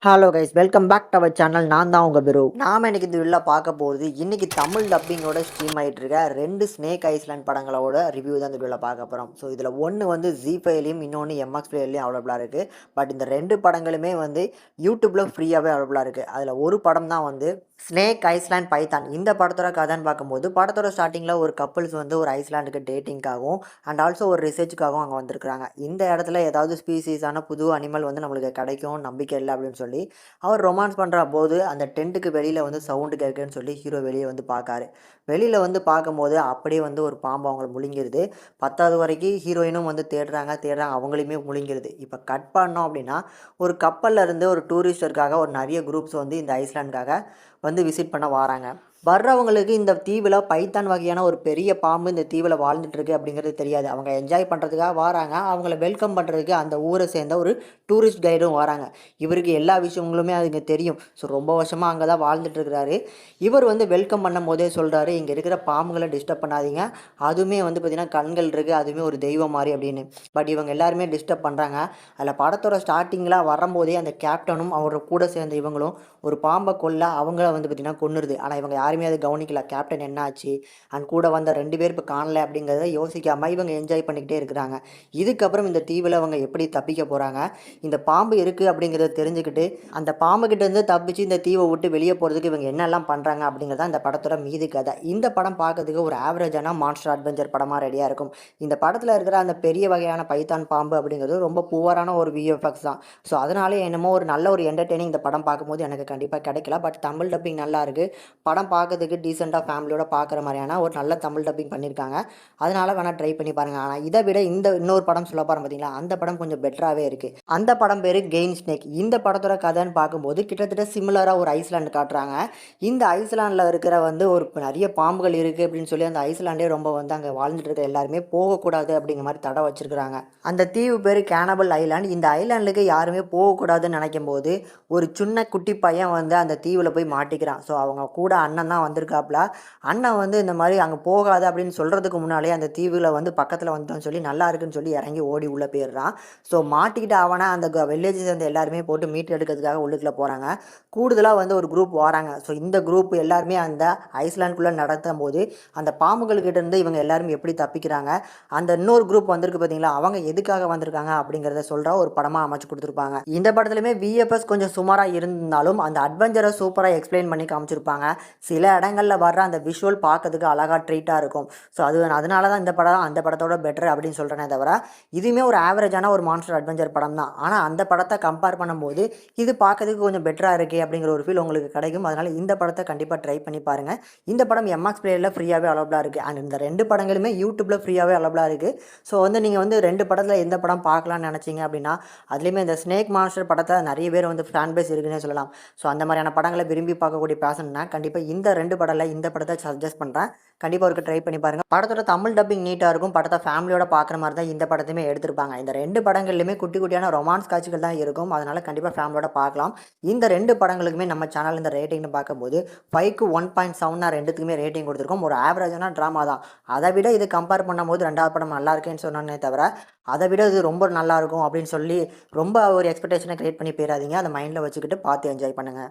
Hello guys, welcome back to our channel. நான் தான் உங்கள் பிரு. நாம் இன்னைக்கு இந்த வீடியோவில் பார்க்க போகிறது இன்றைக்கி தமிழ் டப்பிங்கோட ஸ்ட்ரீம் ஆகிட்டு இருக்க 2 ஸ்னேக் ஐஸ்லேண்ட் படங்களோட ரிவ்யூ தான் இந்த வீடியோவில் பார்க்க போகிறோம். ஸோ இதில் ஒன்று வந்து ஜி5லையும் இன்னொன்று எம்எக்ஸ் பிளேயர்லையும் அவைலபிளாக இருக்குது. பட் இந்த 2 படங்களுமே வந்து யூடியூப்பில் ஃப்ரீயாகவே அவைலபிளாக இருக்குது. அதில் ஒரு படம் தான் வந்து ஸ்னேக் ஐஸ்லேண்ட் பைத்தான். இந்த படத்தோட கதைன்னு பார்க்கும்போது படத்தோட ஸ்டார்டிங்கில் ஒரு கப்புள்ஸ் வந்து ஒரு ஐஸ்லாண்டுக்கு டேட்டிங்காகவும் அண்ட் ஆல்சோ ஒரு ரிசர்ச்சுக்காகவும் அங்கே வந்திருக்கிறாங்க. இந்த இடத்துல ஏதாவது ஸ்பீசிஸான புது அனிமல் வந்து நம்மளுக்கு கிடைக்கும், நம்பிக்கை இல்லை அப்படின்னு சொல்லி அவர் ரொமான்ஸ் பண்ணுற போது அந்த டென்ட்டுக்கு வெளியில் வந்து சவுண்டு கேட்குன்னு சொல்லி ஹீரோ வெளியே வந்து பார்க்காரு. வெளியில் வந்து பார்க்கும்போது அப்படியே வந்து ஒரு பாம்பு அவங்களை முழுங்கிருது. 10வது வரைக்கும் ஹீரோயினும் வந்து தேடுறாங்க, அவங்களையுமே முழுங்கிருது. இப்போ கட் பண்ணோம் அப்படின்னா ஒரு கப்பலில் இருந்து ஒரு டூரிஸ்டருக்காக ஒரு நிறைய குரூப்ஸ் வந்து இந்த ஐஸ்லாண்டுக்காக வந்து விசிட் பண்ண வராங்க. வர்றவங்களுக்கு இந்த தீவில் பைத்தான் வகையான ஒரு பெரிய பாம்பு இந்த தீவில் வாழ்ந்துட்டுருக்கு அப்படிங்கிறது தெரியாது. அவங்க என்ஜாய் பண்ணுறதுக்காக வராங்க. அவங்கள வெல்கம் பண்ணுறதுக்கு அந்த ஊரை சேர்ந்த ஒரு டூரிஸ்ட் கைடும் வராங்க. இவருக்கு எல்லா விஷயங்களுமே அதுங்க தெரியும். ஸோ ரொம்ப வருஷமாக அங்கே தான் வாழ்ந்துட்டுருக்கிறாரு. இவர் வந்து வெல்கம் பண்ணும் போதே சொல்கிறாரு, இங்கே இருக்கிற பாம்புகளை டிஸ்டர்ப் பண்ணாதீங்க, அதுவுமே வந்து பார்த்திங்கன்னா கண்கள் இருக்குது, அதுவுமே ஒரு தெய்வம் மாதிரி அப்படின்னு. பட் இவங்க எல்லாருமே டிஸ்டர்ப் பண்ணுறாங்க. அதில் படத்தோட ஸ்டார்டிங்கில் வரும்போதே அந்த கேப்டனும் அவரோட கூட சேர்ந்த இவங்களும் ஒரு பாம்பை கொல்ல அவங்கள வந்து பார்த்திங்கன்னா கொன்னுருது. ஆனால் இவங்க யாருமே அதை கவனிக்கல. கேப்டன் என்ன ஆச்சு அண்ட் கூட வந்த 2 பேர் இப்போ காணல அப்படிங்கிறத யோசிக்காமல் இவங்க என்ஜாய் பண்ணிக்கிட்டே இருக்கிறாங்க. இதுக்கப்புறம் இந்த தீவில் அவங்க எப்படி தப்பிக்க போகிறாங்க, இந்த பாம்பு இருக்குது அப்படிங்கிறத தெரிஞ்சுக்கிட்டு அந்த பாம்புக்கிட்டேருந்து தப்பிச்சு இந்த தீவை விட்டு வெளியே போகிறதுக்கு இவங்க என்னெல்லாம் பண்ணுறாங்க அப்படிங்கிறத இந்த படத்தோட மீதி கதை. இந்த படம் பார்க்கறதுக்கு ஒரு ஆவரேஜான மான்ஸ்டர் அட்வென்ச்சர் படமாக ரெடியாக இருக்கும். இந்த படத்தில் இருக்கிற அந்த பெரிய வகையான பைத்தான் பாம்பு அப்படிங்கிறது ரொம்ப புவரான ஒரு விஎஃப்எக்ஸ் தான். ஸோ அதனாலே என்னமோ ஒரு நல்ல ஒரு என்டர்டெய்னிங் இந்த படம் பார்க்கும்போது எனக்கு கண்டிப்பாக கிடைக்கல. பட் தமிழ் டப்பிங் நல்லா இருக்குது. படம் பார்க்கறதுக்கு டீசெண்டாக ஃபேமிலியோட பார்க்குற மாதிரியான ஒரு நல்ல தமிழ் டப்பிங் பண்ணியிருக்காங்க. அதனால் வேணால் ட்ரை பண்ணி பாருங்கள். ஆனால் இதை விட இந்த இன்னொரு படம் சொல்ல போகிறோம் பார்த்தீங்களா, அந்த படம் கொஞ்சம் பெட்டராகவே இருக்குது. அந்த படம் பேர் கெயின் ஸ்னேக். இந்த படத்தோட கதைன்னு பார்க்கும்போது கிட்டத்தட்ட சிமிலராக ஒரு ஐஸ்லாண்டு காட்டுறாங்க. இந்த ஐஸ்லாண்டில் இருக்கிற வந்து ஒரு நிறைய பாம்புகள் இருக்குது அப்படின்னு சொல்லி அந்த ஐஸ்லாண்டே ரொம்ப வந்து அங்கே வாழ்ந்துட்டு இருக்க எல்லாருமே போகக்கூடாது அப்படிங்கிற மாதிரி தடை வச்சுருக்கிறாங்க. அந்த தீவு பேர் கேனபல் ஐலாண்ட். இந்த ஐலாண்டுக்கு யாருமே போகக்கூடாதுன்னு நினைக்கும் போது ஒரு சின்ன குட்டி பையன் வந்து அந்த தீவில் போய் மாட்டிக்கிறான். ஸோ அவங்க கூட அண்ணன் தான் வந்திருக்காப்புல. அண்ணன் வந்து இந்த மாதிரி அங்கே போகாது அப்படின்னு சொல்கிறதுக்கு முன்னாலே அந்த தீவில் வந்து பக்கத்தில் வந்துட்டோன்னு சொல்லி நல்லா இருக்குன்னு சொல்லி இறங்கி ஓடி உள்ளே போயிடுறான். ஸோ மாட்டிக்கிட்டு அவனை அந்த வில்லேஜஸ் வந்து எல்லாருமே போட்டு மீட்டு எடுக்கிறதுக்காக உள்ளுக்குள்ளே போகிறாங்க. கூடுதலாக வந்து ஒரு குரூப் வராங்க. ஸோ இந்த குரூப் எல்லாருமே அந்த ஐஸ்லாண்டுக்குள்ளே நடத்தும் போது அந்த பாம்புகள்கிட்ட இருந்து இவங்க எல்லாருமே எப்படி தப்பிக்கிறாங்க, அந்த இன்னொரு குரூப் வந்திருக்கு பார்த்தீங்களா, அவங்க எதுக்காக வந்திருக்காங்க அப்படிங்கிறத சொல்கிற ஒரு படமாக அமைச்சு கொடுத்துருப்பாங்க. இந்த படத்துலையுமே விஎஃப்எஸ் கொஞ்சம் சுமாராக இருந்தாலும் அந்த அட்வென்ச்சரை சூப்பராக எக்ஸ்பிளைன் பண்ணி காமிச்சிருப்பாங்க. சில இடங்களில் வர்ற அந்த விஷுவல் பார்க்கறதுக்கு அழகாக ட்ரீட்டாக இருக்கும். ஸோ அதனால தான் இந்த படம் அந்த படத்தோட பெட்டர் அப்படின்னு சொல்கிறேனே தவிர, இதுவுமே ஒரு ஆவரேஜான ஒரு மான்ஸ்டர் அட்வென்ச்சர் படம் தான். ஆனால் அந்த படத்தை கம்பேர் பண்ணும்போது இது பார்க்கறதுக்கு கொஞ்சம் பெட்டராக இருக்கே அப்படிங்கிற ஒரு ஃபீல் உங்களுக்கு கிடைக்கும். அதனால் இந்த படத்தை கண்டிப்பாக ட்ரை பண்ணி பாருங்கள். இந்த படம் எம்எக்ஸ் பிளேயரில் ஃப்ரீயாகவே அவைலபிளாக இருக்குது. அண்ட் இந்த 2 படங்களுமே யூடியூப்பில் ஃப்ரீயாகவே அவைலபிளாக இருக்குது. ஸோ வந்து நீங்கள் வந்து 2 படத்தில் எந்த படம் பார்க்கலான்னு நினச்சிங்க அப்படின்னா, அதுலேயுமே இந்த ஸ்னேக் மான்ஸ்டர் படத்தை நிறைய பேர் வந்து ஃபேன் பேஸ் இருக்குன்னே சொல்லலாம். ஸோ அந்த மாதிரியான படங்களை விரும்பி பார்க்கக்கூடிய பேஷன்னா கண்டிப்பாக இந்த 2 படத்தில் இந்த படத்தை சஜஸ்ட் பண்ணுறேன். கண்டிப்பாக ஒரு ட்ரை பண்ணி பாருங்கள். படத்தோட தமிழ் டப்பிங் நீட்டாக இருக்கும். படத்தை ஃபேமிலியோட பார்க்குற மாதிரி தான் இந்த படத்தையுமே எடுத்திருப்பாங்க. இந்த 2 படங்கள்லையுமே குட்டி குட்டியான ரொமான்ஸ் காட்சிகள் தான் இருக்கும். அதனால் கண்டிப்பாக ஃபேமிலியோட பார்க்கலாம். இந்த 2 படங்களுக்குமே நம்ம சேனல் இந்த ரேட்டிங்னு பார்க்கும்போது 5க்கு 1.7 2த்துக்குமே ரேட்டிங் கொடுத்துருக்கோம். ஒரு ஆவரேஜான ட்ராமா தான். அதை விட இது கம்பேர் பண்ணும்போது 2வது படம் நல்லா இருக்குன்னு சொன்னே தவிர, அதை விட இது ரொம்ப நல்லாயிருக்கும் அப்படின்னு சொல்லி ரொம்ப ஒரு எக்ஸ்பெக்டேஷனை க்ரியேட் பண்ணி போயிடாதீங்க. அதை மைண்டில் வச்சுக்கிட்டு பார்த்து என்ஜாய் பண்ணுங்கள்.